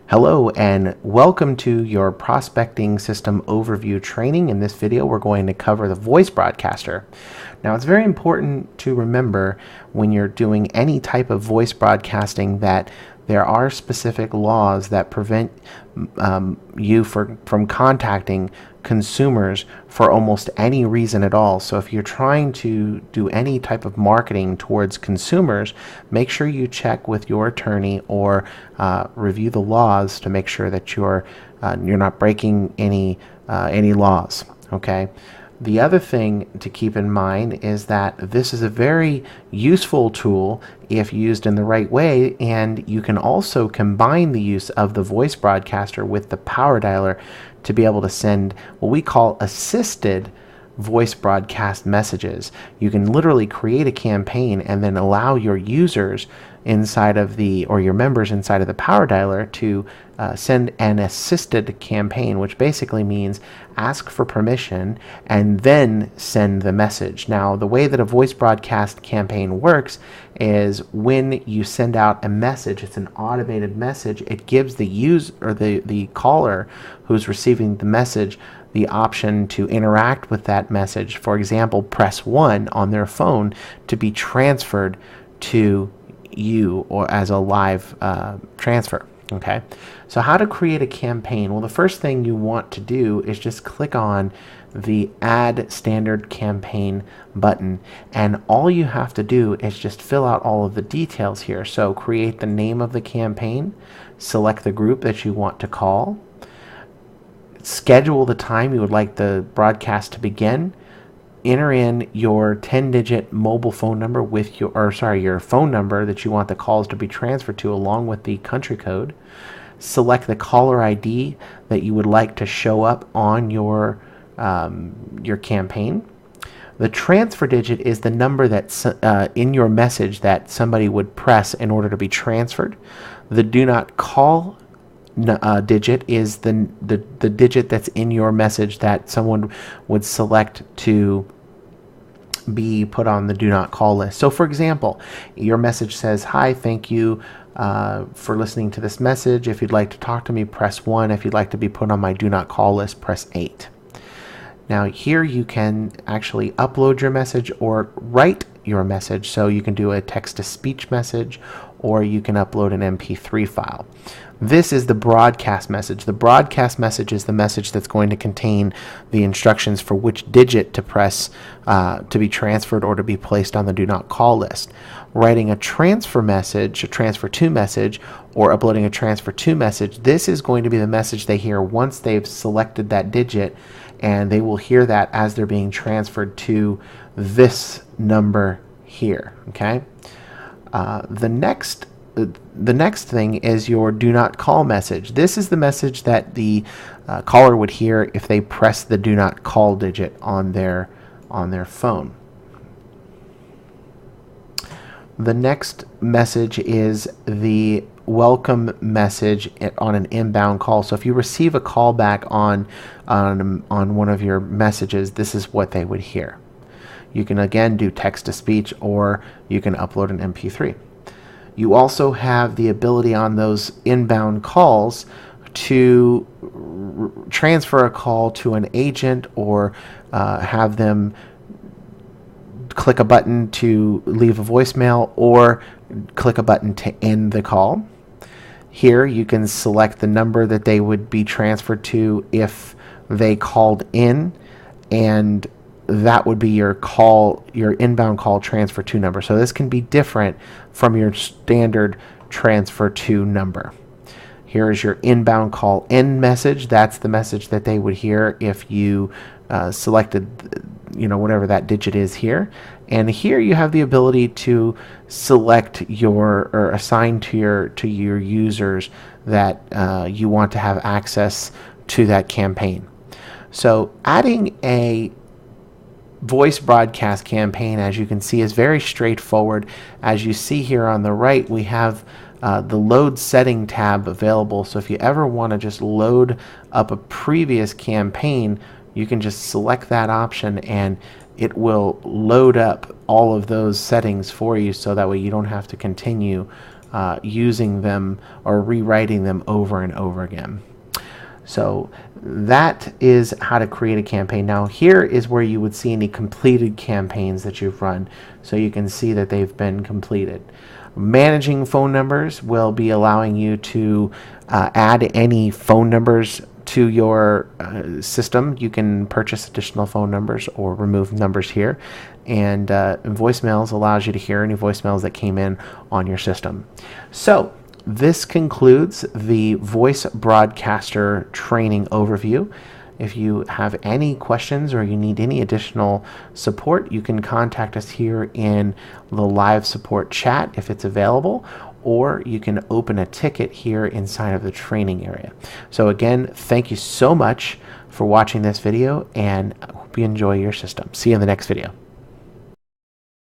Hello and welcome to your prospecting system overview training. In this video, we're going to cover the voice broadcaster. Now, it's very important to remember when you're doing any type of voice broadcasting that there are specific laws that prevent you from contacting consumers for almost any reason at all. So if you're trying to do any type of marketing towards consumers, make sure you check with your attorney or review the laws to make sure that you're not breaking any laws. Okay. The other thing to keep in mind is that this is a very useful tool if used in the right way, and you can also combine the use of the voice broadcaster with the power dialer to be able to send what we call assisted voice broadcast messages. You can literally create a campaign and then allow your users inside of or your members inside of the power dialer to send an assisted campaign, which basically means ask for permission and then send the message. Now, the way that a voice broadcast campaign works is when you send out a message, it's an automated message. It gives the user or the caller who's receiving the message the option to interact with that message. For example, press 1 on their phone to be transferred to you or as a live transfer. Okay, so how to create a campaign? Well, the first thing you want to do is just click on the Add Standard Campaign button, and all you have to do is just fill out all of the details here. So create the name of the campaign, select the group that you want to call, schedule the time you would like the broadcast to begin, enter in your 10-digit mobile phone number with your phone number that you want the calls to be transferred to, along with the country code. Select the caller ID that you would like to show up on your campaign. The transfer digit is the number that's in your message that somebody would press in order to be transferred. The do not call digit is the digit that's in your message that someone would select to be put on the do not call list. So for example, your message says, "Hi, thank you for listening to this message. If you'd like to talk to me, press 1. If you'd like to be put on my do not call list, press 8. Now here you can actually upload your message or write your message. So you can do a text-to-speech message, or you can upload an MP3 file. This is the broadcast message. The broadcast message is the message that's going to contain the instructions for which digit to press to be transferred or to be placed on the do not call list. Writing a transfer message, a transfer to message, or uploading a transfer to message, this is going to be the message they hear once they've selected that digit, and they will hear that as they're being transferred to this number here. Okay. The next thing is your do not call message. This is the message that the caller would hear if they press the do not call digit on their phone. The next message is the welcome message on an inbound call. So if you receive a call back on one of your messages, this is what they would hear. You can again do text-to-speech, or you can upload an MP3. You also have the ability on those inbound calls to transfer a call to an agent, or have them click a button to leave a voicemail, or click a button to end the call. Here you can select the number that they would be transferred to if they called in, and that would be your inbound call transfer to number. So this can be different from your standard transfer to number. Here is your inbound call end message. That's the message that they would hear if you selected, whatever that digit is here. And here you have the ability to select or assign to your users that you want to have access to that campaign. So adding a voice broadcast campaign, as you can see, is very straightforward. As you see here on the right, we have the load setting tab available. So if you ever want to just load up a previous campaign, you can just select that option and it will load up all of those settings for you, so that way you don't have to continue using them or rewriting them over and over again. So that is how to create a campaign. Now here is where you would see any completed campaigns that you've run, so you can see that they've been completed. Managing phone numbers will be allowing you to add any phone numbers to your system. You can purchase additional phone numbers or remove numbers here. And voicemails allows you to hear any voicemails that came in on your system. So this concludes the Voice Broadcaster training overview. If you have any questions or you need any additional support, you can contact us here in the live support chat if it's available, or you can open a ticket here inside of the training area. So again, thank you so much for watching this video, and I hope you enjoy your system. See you in the next video.